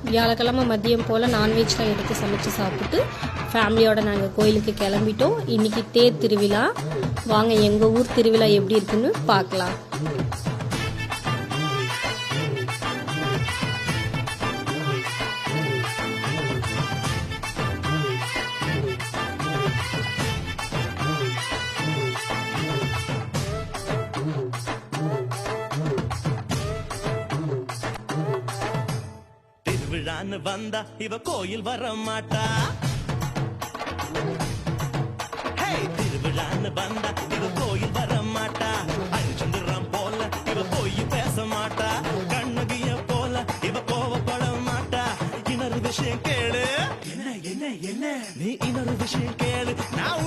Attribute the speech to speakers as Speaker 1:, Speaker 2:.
Speaker 1: வியாழக்கிழமை மதியம் போல் நான்வெஜ்லாம் எடுத்து சமைச்சு சாப்பிட்டு ஃபேமிலியோடு நாங்கள் கோயிலுக்கு கிளம்பிட்டோம். இன்றைக்கி தேர் திருவிழா. வாங்க எங்கள் ஊர் திருவிழா எப்படி இருக்குன்னு பார்க்கலாம்.
Speaker 2: திருவிழான்னு வந்தா இவ கோயில் வர மாட்டா. திருவிழான்னு வந்தா இவ கோயில் வர மாட்டா. அஞ்சுந்திரம் போல இவ போய் பேச மாட்டா. கண்ணகிய போல இவ கோவப்பட மாட்டா. இன்னொரு விஷயம் கேளு. என்ன என்ன என்ன நீ இன்னொரு விஷயம் கேளு. நான்